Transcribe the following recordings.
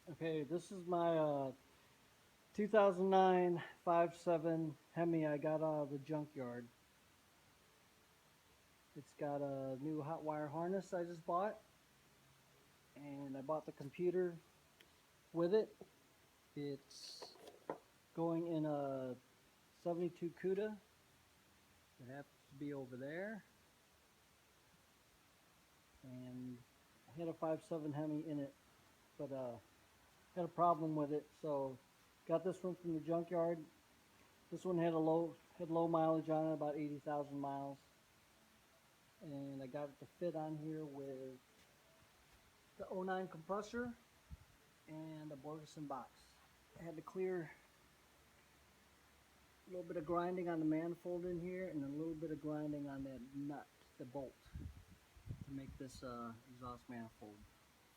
Okay, this is my 2009 5.7 Hemi I got out of the junkyard. It's got a new Hotwire harness I just bought, and I bought the computer with it. It's going in a 72 CUDA. It happens to be over there, and I had a 5.7 Hemi in it, but had a problem with it, so got this one from the junkyard. This one had low mileage on it, about 80,000 miles. And I got it to fit on here with the '09 compressor and a Borgeson box. I had to clear a little bit of grinding on the manifold in here and a little bit of grinding on that nut, the bolt, to make this exhaust manifold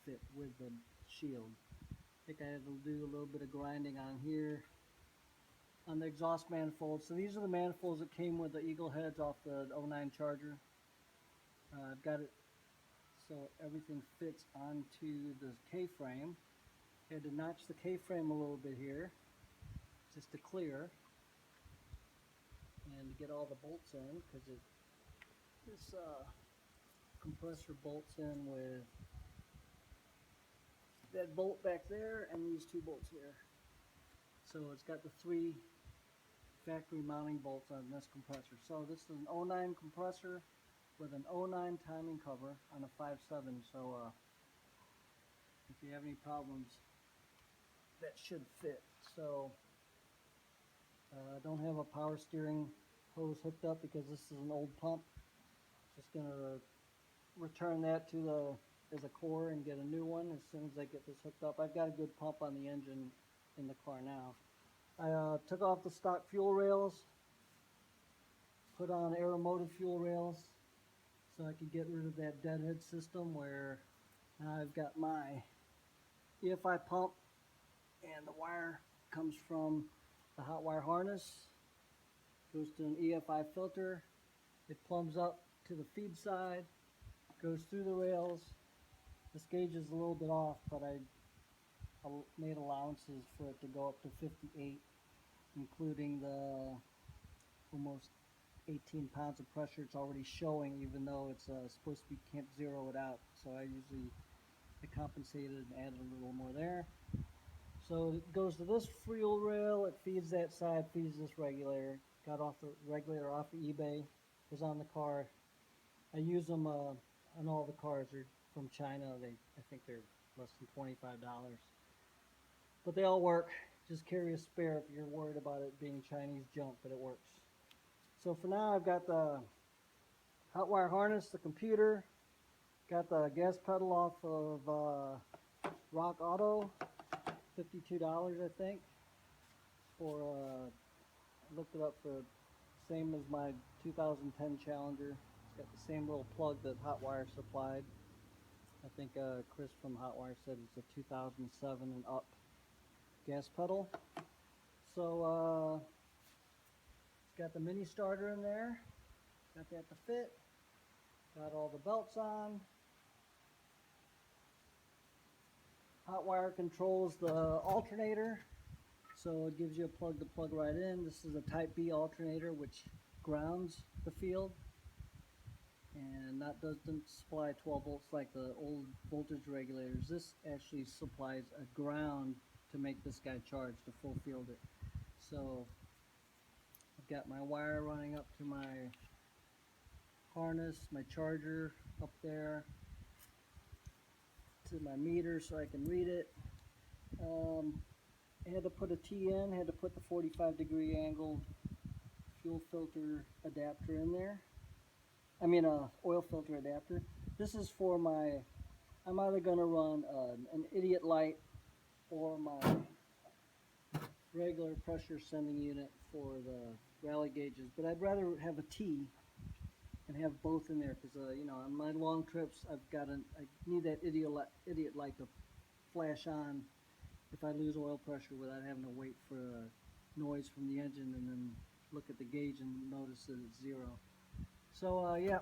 fit with the shield. I think I had to do a little bit of grinding on here on the exhaust manifold. So these are the manifolds that came with the eagle heads off the '09 Charger. I've got it so everything fits onto the K-frame. Had to notch the K-frame a little bit here just to clear and to get all the bolts in, because this compressor bolts in with that bolt back there and these two bolts here. So it's got the three factory mounting bolts on this compressor. So this is an '09 compressor with an '09 timing cover on a 5.7. So if you have any problems, that should fit. So I don't have a power steering hose hooked up because this is an old pump. Just gonna return that to the as a core and get a new one as soon as I get this hooked up. I've got a good pump on the engine in the car now. I took off the stock fuel rails, put on aeromotive fuel rails so I could get rid of that deadhead system, where now I've got my EFI pump and the wire comes from the Hotwire harness, goes to an EFI filter, it plumbs up to the feed side, goes through the rails. This gauge is a little bit off, but I made allowances for it to go up to 58, including the almost 18 pounds of pressure it's already showing, even though it's supposed to be can't zero it out. So I compensated and added a little more there. So it goes to this fuel rail, it feeds that side, feeds this regulator. Got off the regulator off of eBay, was on the car. I use them on all the cars. They're from China. I think they're less than $25. But they all work. Just carry a spare if you're worried about it being Chinese junk, but it works. So for now, I've got the Hotwire harness, the computer, got the gas pedal off of Rock Auto, $52 I think. I looked it up for same as my 2010 Challenger. It's got the same little plug that Hotwire supplied. I think Chris from Hotwire said it's a 2007 and up gas pedal. So it's got the mini starter in there. Got that to fit. Got all the belts on. Hotwire controls the alternator, so it gives you a plug to plug right in. This is a Type B alternator, which grounds the field, and that doesn't supply 12 volts like the old voltage regulators. This actually supplies a ground to make this guy charge to full field it. So I've got my wire running up to my harness, my charger up there to my meter so I can read it. I had to put a T in, had to put the 45-degree angle fuel filter adapter in there. I mean oil filter adapter. This is for I'm either going to run an idiot light or my regular pressure sending unit for the rally gauges, but I'd rather have a T and have both in there, because on my long trips I need that idiot light to flash on if I lose oil pressure without having to wait for a noise from the engine and then look at the gauge and notice that it's zero. So yeah,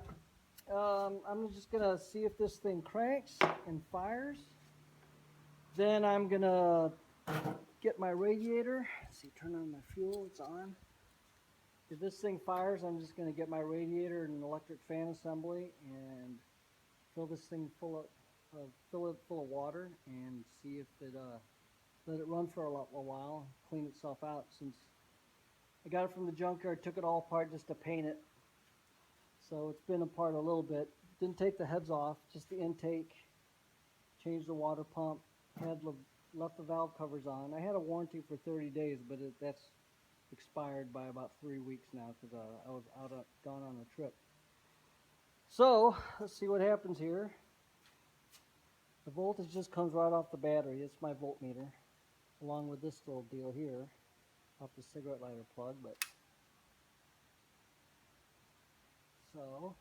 I'm just gonna see if this thing cranks and fires. Then I'm gonna get my radiator. Let's see, turn on my fuel, it's on. If this thing fires, I'm just gonna get my radiator and an electric fan assembly and fill this thing full of water and see if it let it run for a while, clean itself out. Since I got it from the junkyard, took it all apart just to paint it. So it's been apart a little bit. Didn't take the heads off, just the intake. Changed the water pump. Left the valve covers on. I had a warranty for 30 days, but that's expired by about 3 weeks now because I was gone on a trip. So let's see what happens here. The voltage just comes right off the battery. It's my voltmeter, along with this little deal here, off the cigarette lighter plug. But so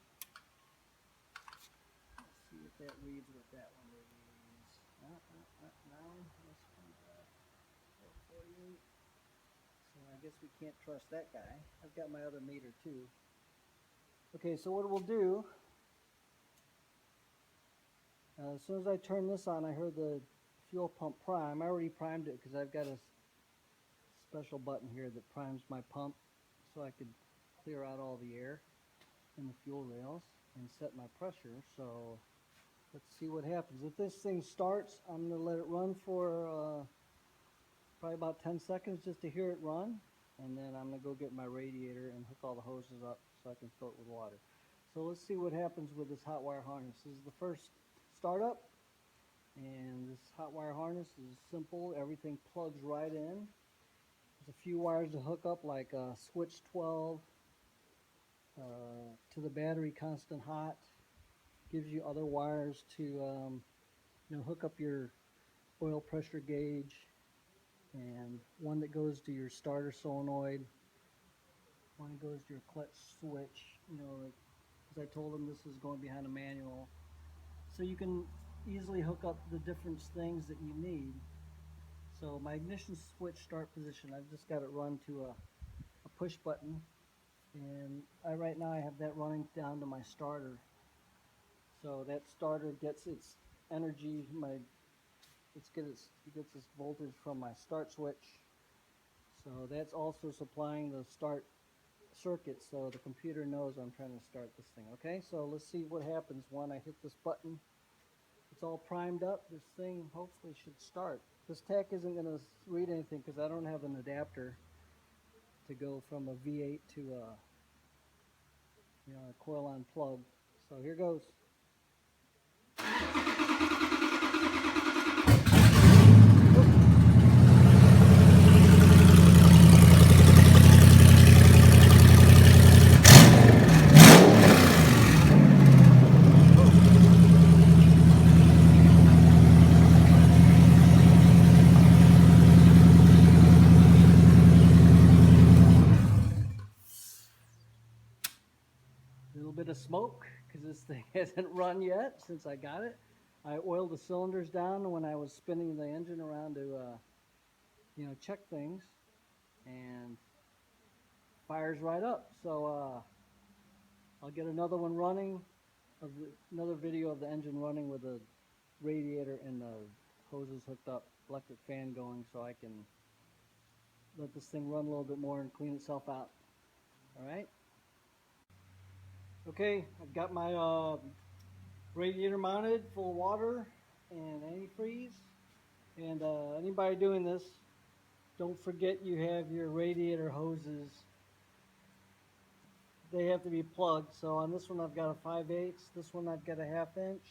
let's see if that reads what that one reads. 9. This one's 48. So I guess we can't trust that guy. I've got my other meter too. Okay, so what we'll do. As soon as I turn this on, I heard the fuel pump prime. I already primed it because I've got a special button here that primes my pump so I could clear out all the air in the fuel rails and set my pressure. So let's see what happens. If this thing starts, I'm going to let it run for probably about 10 seconds just to hear it run. And then I'm going to go get my radiator and hook all the hoses up so I can fill it with water. So let's see what happens with this hot wire harness. This is the first startup, and this hot wire harness is simple. Everything plugs right in. There's a few wires to hook up, like switch 12 to the battery constant hot. Gives you other wires to hook up your oil pressure gauge, and one that goes to your starter solenoid. One that goes to your clutch switch. As I told them, this is going behind a manual. So you can easily hook up the different things that you need. So my ignition switch start position, I've just got it run to a push button, and right now I have that running down to my starter. So that starter gets its energy, it gets its voltage from my start switch. So that's also supplying the start circuit, so the computer knows I'm trying to start this thing. Okay, so let's see what happens when I hit this button. It's all primed up. This thing hopefully should start. This tech isn't going to read anything because I don't have an adapter to go from a V8 to a coil-on plug. So here goes. Bit of smoke because this thing hasn't run yet since I got it. I oiled the cylinders down when I was spinning the engine around to check things, and fires right up. So I'll get another one running, another video of the engine running with the radiator and the hoses hooked up, electric fan going, so I can let this thing run a little bit more and clean itself out. All right. Okay, I've got my radiator mounted, full of water and antifreeze. And anybody doing this, don't forget you have your radiator hoses. They have to be plugged. So on this one I've got a 5/8. This one I've got a 1/2 inch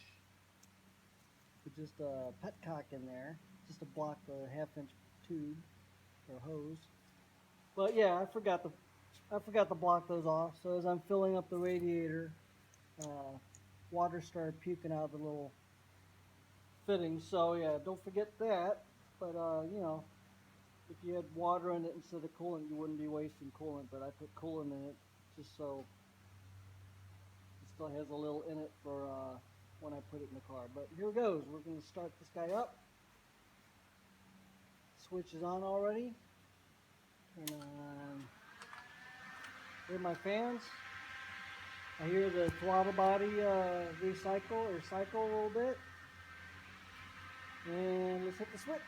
with just a petcock in there, just to block the 1/2 inch tube or hose. But yeah, I forgot to block those off. So as I'm filling up the radiator, water started puking out the little fittings. So yeah, don't forget that. But if you had water in it instead of coolant, you wouldn't be wasting coolant. But I put coolant in it just so it still has a little in it for when I put it in the car. But here goes. We're going to start this guy up. Switch is on already. Turn on. Hear my fans. I hear the throttle body recycle or cycle a little bit. And let's hit the switch.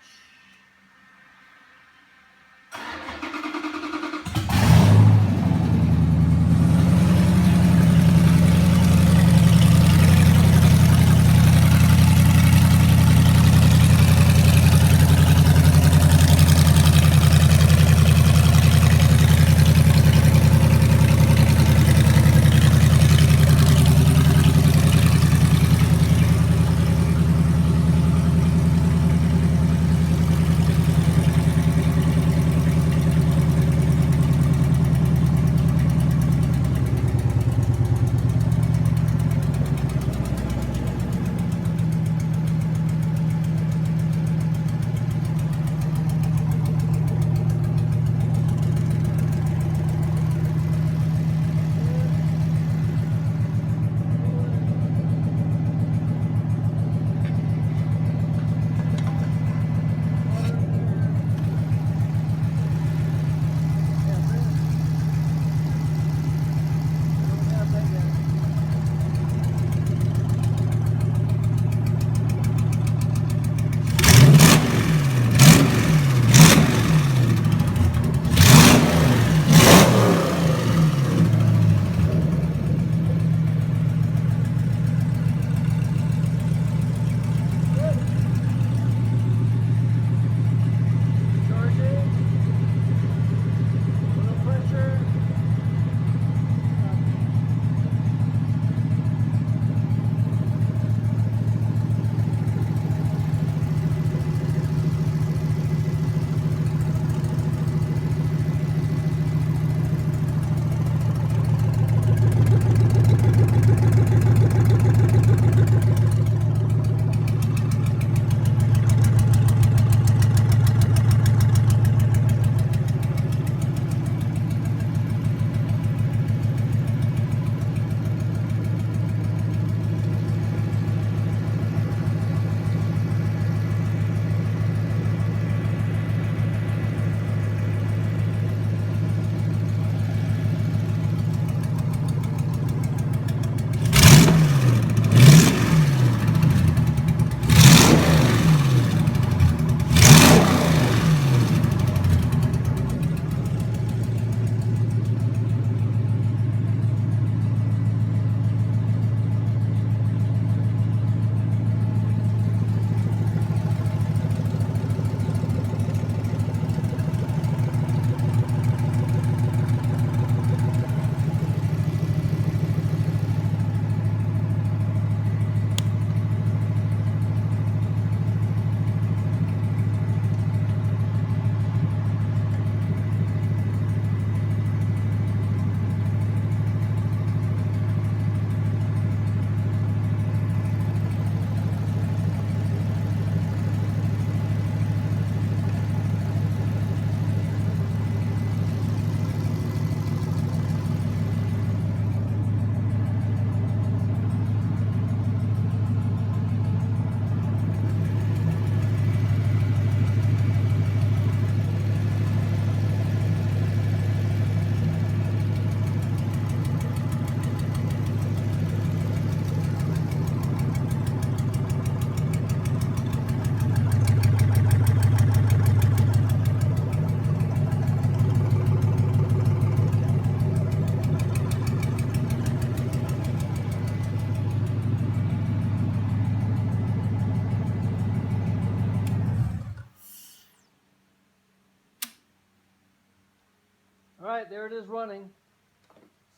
Alright, there it is running.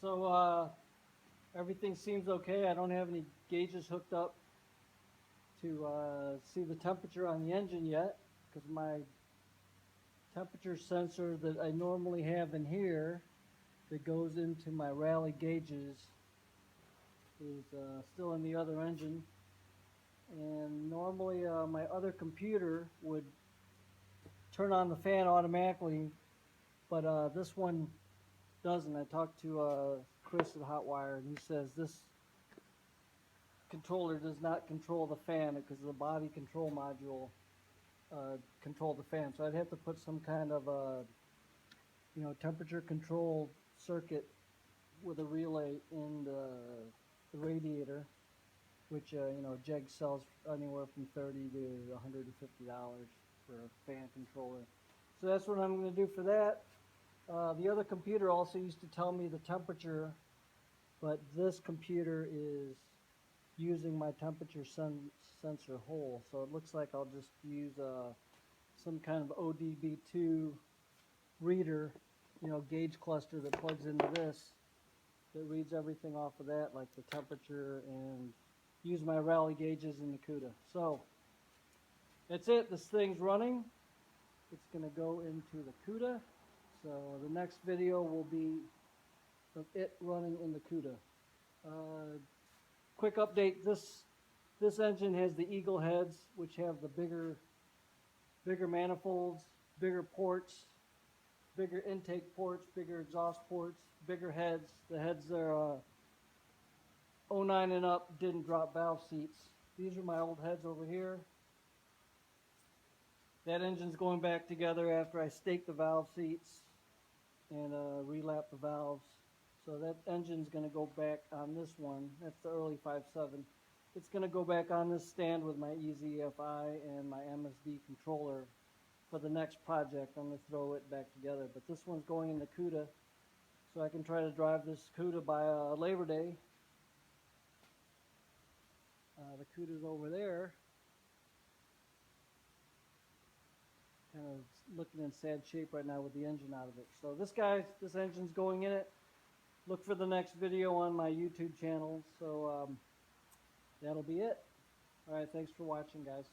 So everything seems okay. I don't have any gauges hooked up to see the temperature on the engine yet, because my temperature sensor that I normally have in here that goes into my rally gauges is still in the other engine. And normally my other computer would turn on the fan automatically, but this one doesn't. I talked to Chris at Hotwire, and he says this controller does not control the fan because the body control module control the fan. So I'd have to put some kind of temperature control circuit with a relay in the radiator. which you know, Jeg sells anywhere from $30 to $150 for a fan controller. So that's what I'm going to do for that. The other computer also used to tell me the temperature, but this computer is using my temperature sensor whole. So it looks like I'll just use some kind of ODB2 reader, you know, gauge cluster that plugs into this, that reads everything off of that, like the temperature, and use my rally gauges in the CUDA. So that's it. This thing's running. It's going to go into the CUDA. So the next video will be of it running in the CUDA. Quick update, this engine has the Eagle heads, which have the bigger manifolds, bigger ports, bigger intake ports, bigger exhaust ports, bigger heads. The heads are 09 and up, didn't drop valve seats. These are my old heads over here. That engine's going back together after I stake the valve seats and relap the valves. So that engine's going to go back on this one. That's the early 5.7. It's going to go back on this stand with my EZFI and my MSD controller for the next project. I'm going to throw it back together. But this one's going in the CUDA, so I can try to drive this CUDA by Labor Day. The CUDA's over there. Kind of looking in sad shape right now with the engine out of it. So this engine's going in it. Look for the next video on my YouTube channel. So that'll be it. All right, thanks for watching, guys.